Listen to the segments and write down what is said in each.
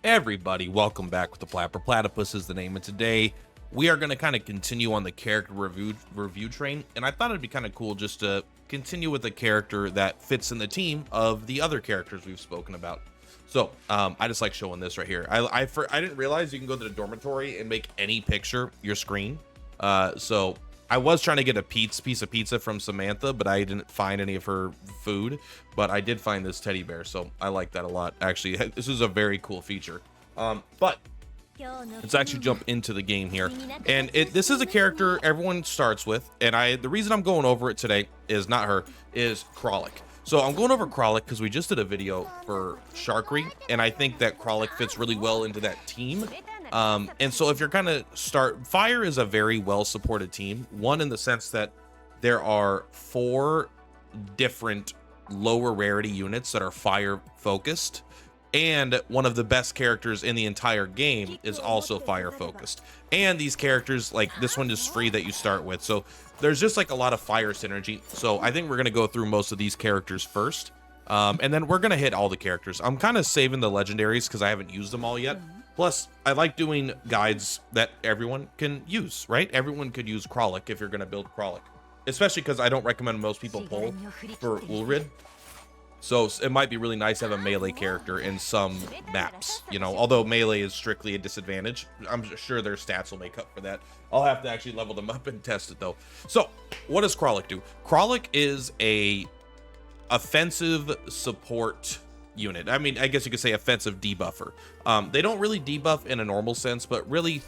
Everybody, welcome back with the Purplatypus is the name, and today we are going to kind of continue on the character review train, and I thought it'd be kind of cool just to continue with a character that fits in the team of the other characters we've spoken about. So I just like showing this right here. I didn't realize you can go to the dormitory and make any picture your screen. So I was trying to get a piece of pizza from Samantha, but I didn't find any of her food. But I did find this teddy bear, so I like that a lot. Actually, this is a very cool feature. But let's actually jump into the game here. And this is a character everyone starts with, and the reason I'm going over it today is not her, is Kralik. So I'm going over Kralik because we just did a video for Sharkery, and I think that Kralik fits really well into that team. And so if you're kind of Fire is a very well supported team. One, in the sense that there are 4 different lower rarity units that are fire focused, and one of the best characters in the entire game is also fire focused. And these characters, like this one, is free that you start with, so there's just like a lot of fire synergy. So I think we're going to go through most of these characters first, and then we're going to hit all the characters. I'm kind of saving the legendaries because I haven't used them all yet. Plus, I like doing guides that everyone can use, right? Everyone could use Kralik if you're going to build Kralik, especially because I don't recommend most people pull for Ulrid. So it might be really nice to have a melee character in some maps, you know, although melee is strictly a disadvantage. I'm sure their stats will make up for that. I'll have to actually level them up and test it though. So what does Kralik do? Kralik is a offensive support unit. I mean, I guess you could say offensive debuffer. They don't really debuff in a normal sense, but really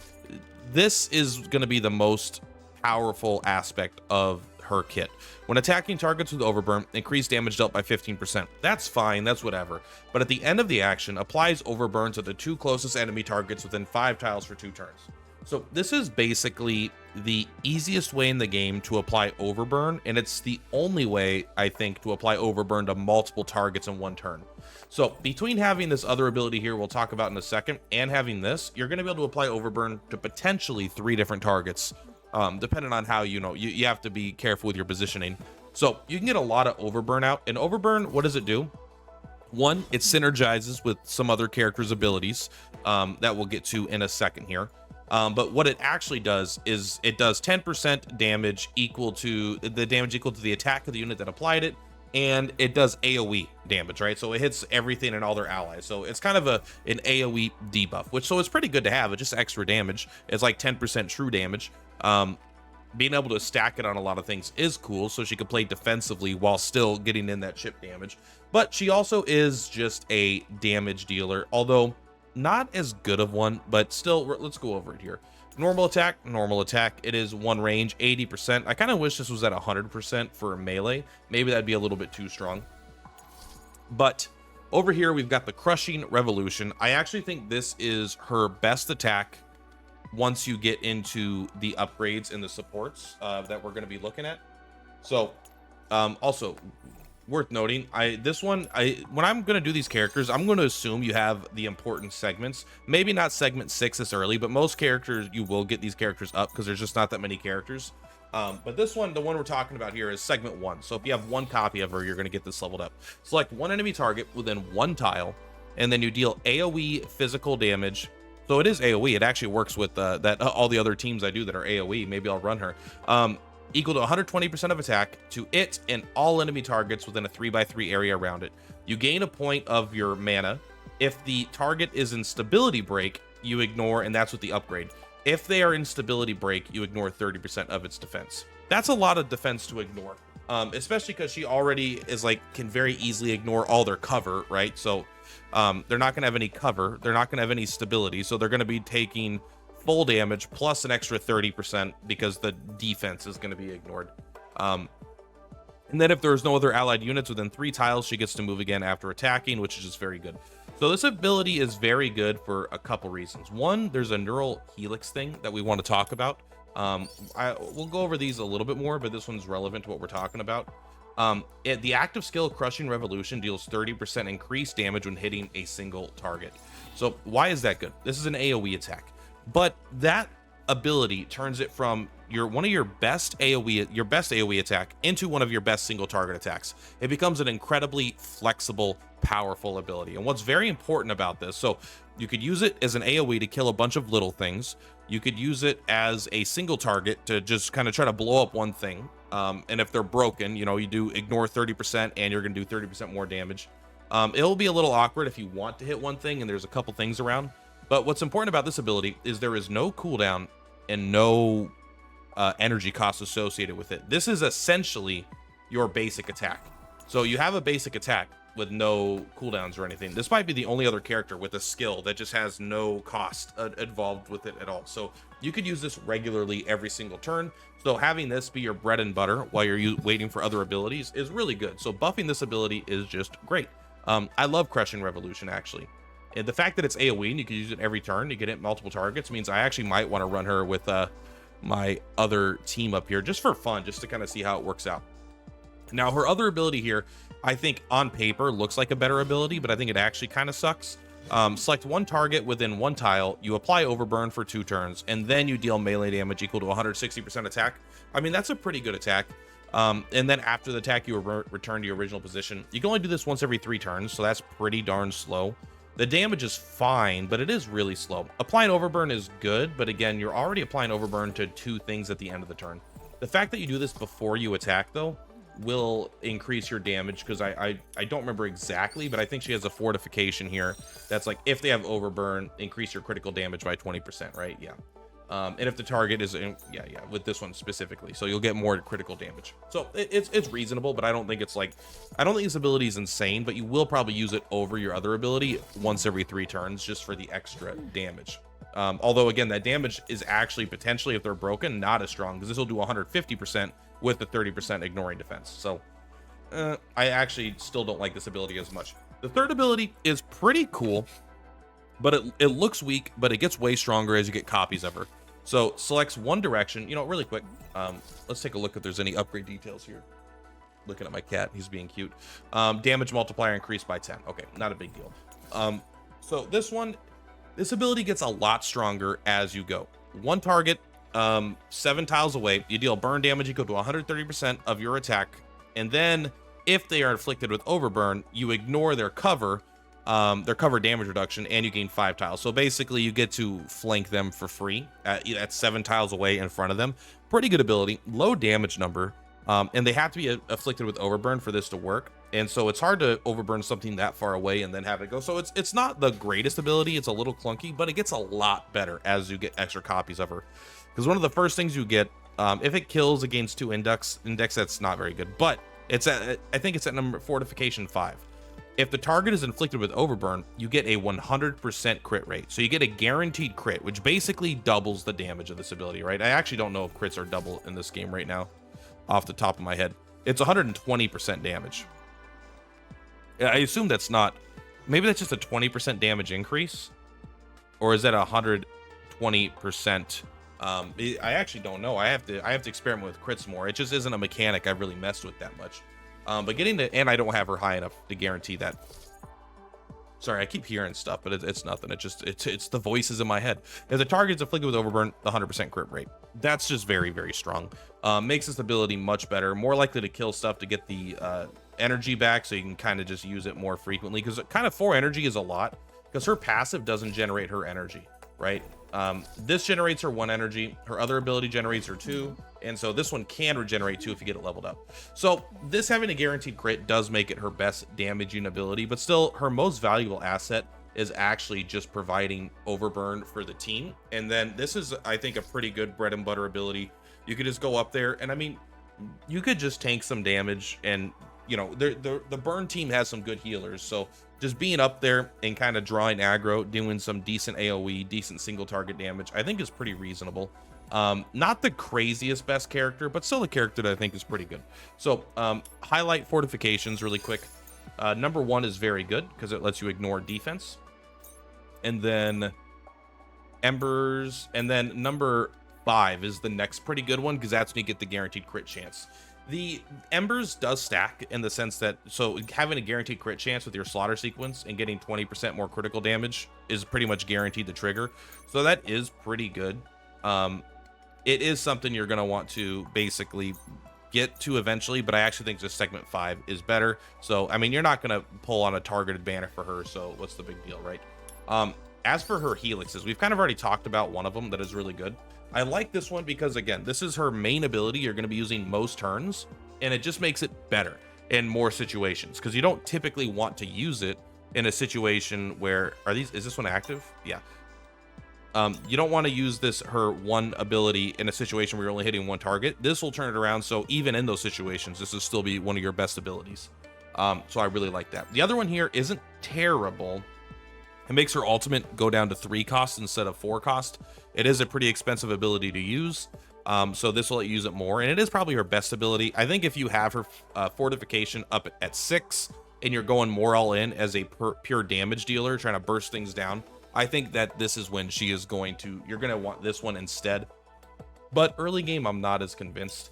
this is going to be the most powerful aspect of her kit. When attacking targets with Overburn, increase damage dealt by 15%. That's fine, that's whatever. But at the end of the action, applies Overburn to the 2 closest enemy targets within 5 tiles for 2 turns. So this is basically the easiest way in the game to apply Overburn, and it's the only way, I think, to apply Overburn to multiple targets in 1 turn. So between having this other ability here we'll talk about in a second, and having this, you're going to be able to apply Overburn to potentially 3 different targets, depending on how, you have to be careful with your positioning. So you can get a lot of Overburn out, and Overburn, what does it do? 1, it synergizes with some other characters' abilities that we'll get to in a second here. But what it actually does is it does 10% damage equal to the attack of the unit that applied it, and it does AoE damage, right? So it hits everything and all their allies. So it's kind of an AoE debuff, so it's pretty good to have. It's just extra damage. It's like 10% true damage. Being able to stack it on a lot of things is cool, so she could play defensively while still getting in that chip damage. But she also is just a damage dealer, although not as good of one, but still, let's go over it here. Normal attack. It is 1 range, 80%. I kind of wish this was at 100% for melee. Maybe that'd be a little bit too strong. But over here, we've got the Crushing Revolution. I actually think this is her best attack once you get into the upgrades and the supports that we're going to be looking at. So also worth noting, when I'm going to do these characters, I'm going to assume you have the important segments. Maybe not segment 6 this early, but most characters you will get these characters up because there's just not that many characters. But this one, the one we're talking about here, is segment 1. So if you have 1 copy of her, you're going to get this leveled up. Select 1 enemy target within 1 tile, and then you deal AoE physical damage. So it is AoE. It actually works with all the other teams I do that are AoE. Maybe I'll run her. Equal to 120% of attack to it and all enemy targets within a 3x3 area around it. You gain a point of your mana. If the target is in stability break, you ignore, and that's with the upgrade. If they are in stability break, you ignore 30% of its defense. That's a lot of defense to ignore, especially because she already is can very easily ignore all their cover, right? So they're not going to have any cover. They're not going to have any stability. So they're going to be taking full damage plus an extra 30% because the defense is going to be ignored. And then if there's no other allied units within 3 tiles, she gets to move again after attacking, which is just very good. So this ability is very good for a couple reasons. 1, there's a neural helix thing that we want to talk about. We'll go over these a little bit more, but this one's relevant to what we're talking about. The active skill Crushing Revolution deals 30% increased damage when hitting a single target. So why is that good? This is an AoE attack, but that ability turns it from one of your best AoE attack into one of your best single target attacks. It becomes an incredibly flexible, powerful ability. And what's very important about this, so you could use it as an AoE to kill a bunch of little things. You could use it as a single target to just kind of try to blow up one thing. And if they're broken, you know, you do ignore 30% and you're going to do 30% more damage. It'll be a little awkward if you want to hit one thing and there's a couple things around. But what's important about this ability is there is no cooldown and no energy cost associated with it. This is essentially your basic attack. So you have a basic attack with no cooldowns or anything. This might be the only other character with a skill that just has no cost involved with it at all. So you could use this regularly every single turn. So having this be your bread and butter while you're waiting for other abilities is really good. So buffing this ability is just great. I love Crushing Revolution, actually. And the fact that it's AoE and you can use it every turn to get it multiple targets means I actually might want to run her with my other team up here just for fun, just to kind of see how it works out. Now, her other ability here, I think on paper looks like a better ability, but I think it actually kind of sucks. Select one target within one tile, you apply Overburn for 2 turns, and then you deal melee damage equal to 160% attack. I mean, that's a pretty good attack. And then after the attack, you return to your original position. You can only do this once every 3 turns, so that's pretty darn slow. The damage is fine, but it is really slow. Applying Overburn is good, but again, you're already applying Overburn to 2 things at the end of the turn. The fact that you do this before you attack, though, will increase your damage, because I don't remember exactly, but I think she has a fortification here that's like, if they have Overburn, increase your critical damage by 20%, right? Yeah. And if the target is with this one specifically, so you'll get more critical damage. So it's reasonable, but I don't think this ability is insane, but you will probably use it over your other ability once every 3 turns just for the extra damage. Although again, that damage is actually potentially, if they're broken, not as strong, because this will do 150% with the 30% ignoring defense. So I actually still don't like this ability as much. The third ability is pretty cool, but it looks weak, but it gets way stronger as you get copies of her. So selects one direction, you know, really quick. Let's take a look if there's any upgrade details here. Looking at my cat, he's being cute. Damage multiplier increased by 10. Okay, not a big deal. So this ability gets a lot stronger as you go. One target, 7 tiles away, you deal burn damage equal to 130% of your attack, and then if they are inflicted with Overburn, you ignore their cover damage reduction, and you gain 5 tiles. So basically you get to flank them for free at 7 tiles away in front of them. Pretty good ability, low damage number, and they have to be afflicted with Overburn for this to work, and so it's hard to overburn something that far away and then have it go. So it's not the greatest ability, it's a little clunky, but it gets a lot better as you get extra copies of her, because one of the first things you get, if it kills against 2 index, that's not very good, but it's at, I think it's at number fortification 5. If the target is inflicted with Overburn, you get a 100% crit rate. So you get a guaranteed crit, which basically doubles the damage of this ability, right? I actually don't know if crits are double in this game right now, off the top of my head. It's 120% damage. I assume that's not, maybe that's just a 20% damage increase, or is that 120%? I actually don't know. I have to experiment with crits more. It just isn't a mechanic I've really messed with that much. But getting to, and I don't have her high enough to guarantee that. Sorry, I keep hearing stuff, but it's nothing. It's the voices in my head. If the target's afflicted with Overburn, the 100% crit rate. That's just very, very strong. Makes this ability much better, more likely to kill stuff to get the energy back, so you can kind of just use it more frequently, because kind of 4 energy is a lot, because her passive doesn't generate her energy, right? This generates her 1 energy, her other ability generates her 2, and so this one can regenerate 2 if you get it leveled up. So this having a guaranteed crit does make it her best damaging ability, but still her most valuable asset is actually just providing Overburn for the team. And then this is, I think, a pretty good bread and butter ability. You could just go up there, and I mean, you could just tank some damage, and you know, the burn team has some good healers, so just being up there and kind of drawing aggro, doing some decent AoE, decent single target damage, I think is pretty reasonable. Not the craziest best character, but still a character that I think is pretty good. So highlight fortifications really quick. Number 1 is very good because it lets you ignore defense, and then embers, and then number 5 is the next pretty good one, because that's when you get the guaranteed crit chance. The embers does stack in the sense that, so having a guaranteed crit chance with your slaughter sequence and getting 20% more critical damage is pretty much guaranteed to trigger, so that is pretty good. it is something you're going to want to basically get to eventually, but I actually think just segment 5 is better. So I mean, you're not going to pull on a targeted banner for her, so what's the big deal, right? As for her helixes, we've kind of already talked about one of them that is really good. I like this one because, again, this is her main ability you're going to be using most turns, and it just makes it better in more situations, because you don't typically want to use it in a situation where, is this one active? Yeah. You don't want to use her one ability in a situation where you're only hitting one target. This will turn it around, so even in those situations, this will still be one of your best abilities. So I really like that. The other one here isn't terrible. It makes her ultimate go down to 3 cost instead of 4 cost. It is a pretty expensive ability to use, so this will let you use it more, and it is probably her best ability. I think if you have her fortification up at 6 and you're going more all in as a pure damage dealer, trying to burst things down, I think that this is when she is going to, you're going to want this one instead. But early game, I'm not as convinced.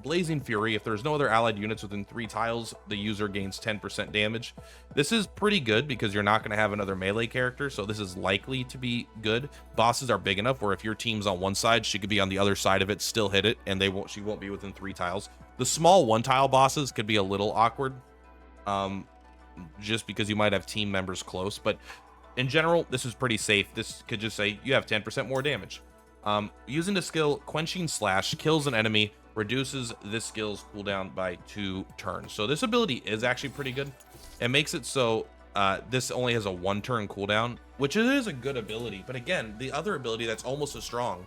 Blazing Fury, if there's no other allied units within 3 tiles, the user gains 10% damage. This is pretty good because you're not going to have another melee character, so this is likely to be good. Bosses are big enough where if your team's on one side, she could be on the other side of it, still hit it, and she won't be within 3 tiles. The small 1-tile bosses could be a little awkward, just because you might have team members close, but in general, this is pretty safe. This could just say you have 10% more damage. Using the skill Quenching Slash kills an enemy, reduces this skill's cooldown by 2 turns. So this ability is actually pretty good. It makes it so this only has a 1-turn cooldown, which is a good ability. But again, the other ability that's almost as strong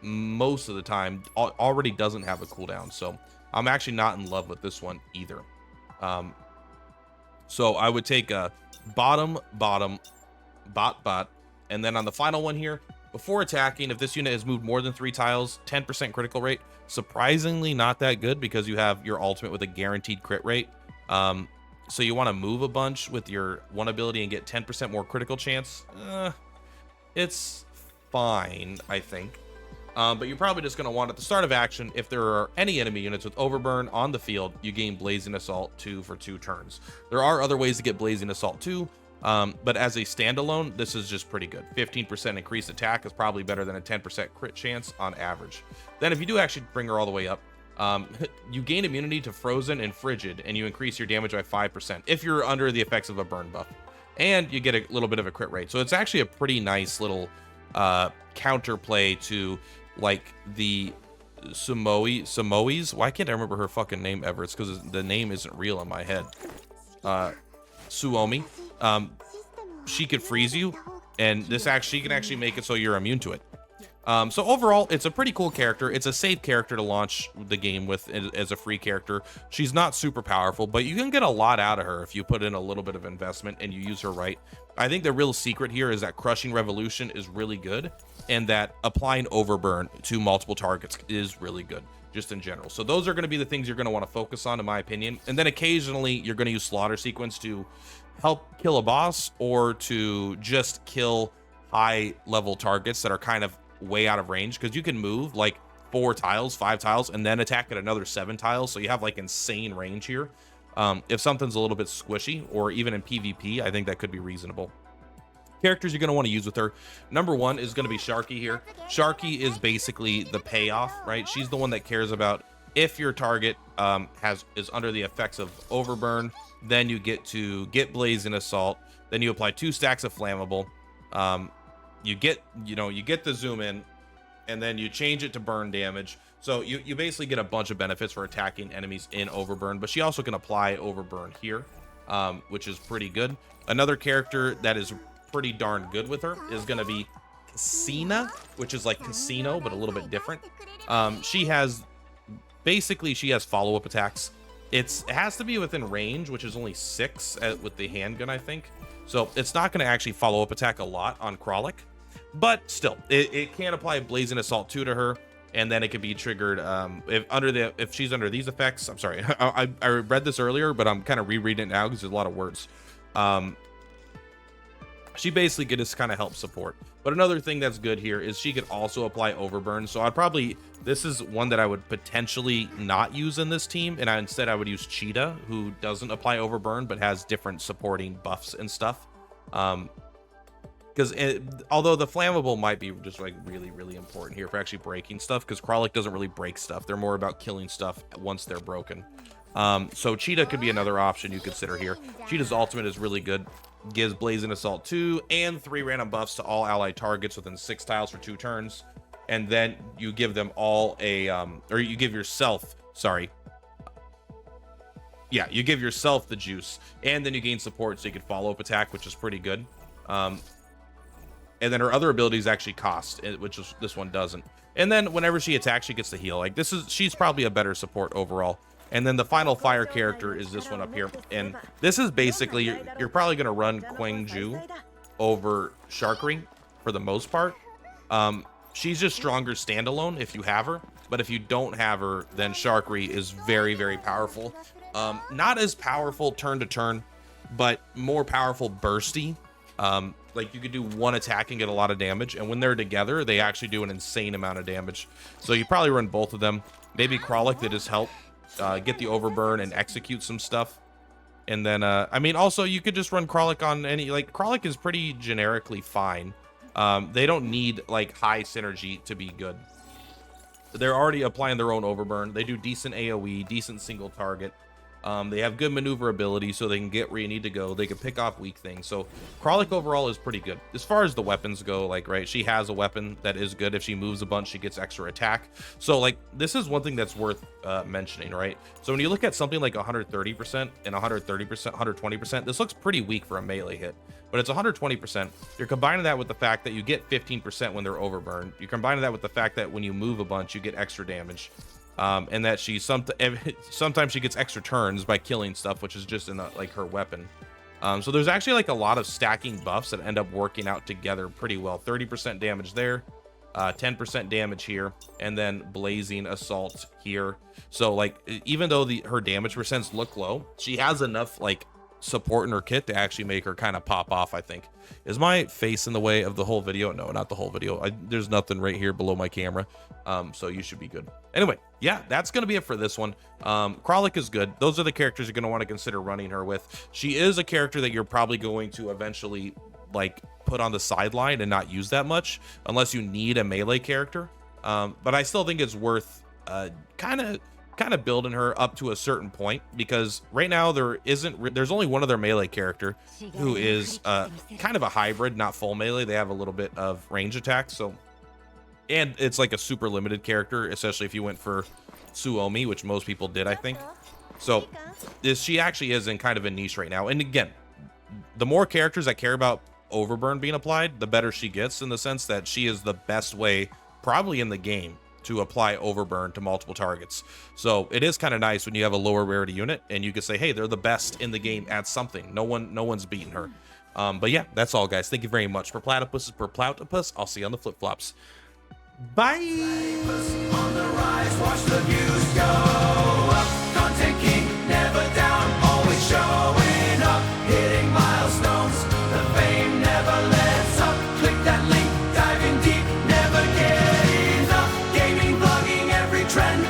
most of the time already doesn't have a cooldown. So I'm actually not in love with this one either. So I would take a bot, and then on the final one here, before attacking, if this unit has moved more than 3 tiles, 10% critical rate. Surprisingly not that good because you have your ultimate with a guaranteed crit rate. So you want to move a bunch with your one ability and get 10% more critical chance. It's fine, I think. But you're probably just going to want at the start of action, if there are any enemy units with Overburn on the field, you gain Blazing Assault 2 for 2 turns. There are other ways to get Blazing Assault 2. But as a standalone, this is just pretty good. 15% increased attack is probably better than a 10% crit chance on average. Then if you do actually bring her all the way up, you gain immunity to Frozen and Frigid, and you increase your damage by 5% if you're under the effects of a burn buff. And you get a little bit of a crit rate. So it's actually a pretty nice little counterplay to like the Samois. Why can't I remember her fucking name ever? It's because the name isn't real in my head. Suomi. She could freeze you, and she can actually make it so you're immune to it. So overall, it's a pretty cool character. It's a safe character to launch the game with as a free character. She's not super powerful, but you can get a lot out of her if you put in a little bit of investment and you use her right. I think the real secret here is that Crushing Revolution is really good, and that applying Overburn to multiple targets is really good, just in general. So those are going to be the things you're going to want to focus on, in my opinion. And then occasionally you're going to use Slaughter Sequence to help kill a boss, or to just kill high level targets that are kind of way out of range, because you can move like 4 tiles, 5 tiles, and then attack at another 7 tiles. So you have like insane range here. If something's a little bit squishy, or even in PvP, I think that could be reasonable. Characters you're going to want to use with her. Number 1 is going to be Sharky here. Sharky is basically the payoff, right? She's the one that cares about if your target is under the effects of Overburn, then you get to get Blazing Assault, then you apply 2 stacks of Flammable. You get the zoom in, and then you change it to burn damage. So you basically get a bunch of benefits for attacking enemies in Overburn, but she also can apply Overburn here, which is pretty good. Another character that is pretty darn good with her is going to be Casina, which is like Casino, but a little bit different. She has follow-up attacks. It has to be within range, which is only 6 with the handgun, I think. So it's not going to actually follow up attack a lot on Kralik, but still, it can apply Blazing Assault 2 to her, and then it could be triggered if she's under these effects. I'm sorry, I read this earlier, but I'm kind of rereading it now because there's a lot of words. She basically could just kind of help support. But another thing that's good here is she could also apply Overburn. So this is one that I would potentially not use in this team, and instead I would use Cheetah, who doesn't apply Overburn but has different supporting buffs and stuff. Because because although the flammable might be just like really important here for actually breaking stuff, because Kralik doesn't really break stuff. They're more about killing stuff once they're broken. So Cheetah could be another option you consider here. Cheetah's ultimate is really good. Gives Blazing Assault 2 and 3 random buffs to all allied targets within 6 tiles for 2 turns. And then you give them all a, or you give yourself, sorry. Yeah, you give yourself the juice, and then you gain support so you can follow-up attack, which is pretty good. And then her other abilities actually cost, which is this one doesn't. And then whenever she attacks, she gets the heal. Like she's probably a better support overall. And then the final fire character is this one up here, and this is basically you're probably gonna run Quangju over Sharkry for the most part. She's just stronger standalone if you have her, but if you don't have her, then Sharkry is very powerful. Not as powerful turn to turn, but more powerful bursty. Like you could do one attack and get a lot of damage, and when they're together, they actually do an insane amount of damage. So you probably run both of them. Maybe Kralik to just help get the Overburn and execute some stuff. And then I mean, also you could just run Kralik on any, like Kralik is pretty generically fine. They don't need like high synergy to be good. They're already applying their own Overburn. They do decent AoE, decent single target. They have good maneuverability, so they can get where you need to go. They can pick off weak things. So Kralik overall is pretty good. As far as the weapons go, like, right, she has a weapon that is good. If she moves a bunch, she gets extra attack. So like, this is one thing that's worth mentioning, right? So when you look at something like 130% and 130%, 120%, this looks pretty weak for a melee hit, but it's 120%. You're combining that with the fact that you get 15% when they're overburned. You're combining that with the fact that when you move a bunch, you get extra damage. And that she sometimes she gets extra turns by killing stuff, which is just in like her weapon. So there's actually like a lot of stacking buffs that end up working out together pretty well. 30% damage there, 10% damage here, and then Blazing Assault here. So like, even though her damage percents look low, she has enough like support in her kit to actually make her kind of pop off, I think. Is my face in the way of the whole video? No, not the whole video. There's nothing right here below my camera, so you should be good. Anyway, yeah, that's gonna be it for this one. Kralik is good. Those are the characters you're gonna want to consider running her with. She is a character that you're probably going to eventually like put on the sideline and not use that much unless you need a melee character, but I still think it's worth kind of building her up to a certain point, because right now there's only one other melee character who is kind of a hybrid, not full melee. They have a little bit of range attack, so, and it's like a super limited character, especially if you went for Suomi, which most people did, I think. So she actually is in kind of a niche right now. And again, the more characters that care about Overburn being applied, the better she gets, in the sense that she is the best way probably in the game to apply Overburn to multiple targets. So it is kind of nice when you have a lower rarity unit and you can say, hey, they're the best in the game at something. No one's beaten her. But yeah, that's all, guys. Thank you very much. Purplatypus is Purplatypus. I'll see you on the flip-flops. Bye. On the rise, watch the views go up. Content king, never down, always showing up, hitting milestones. The fame never lets up. Click that link, diving deep, never getting up. Gaming, vlogging, every trend.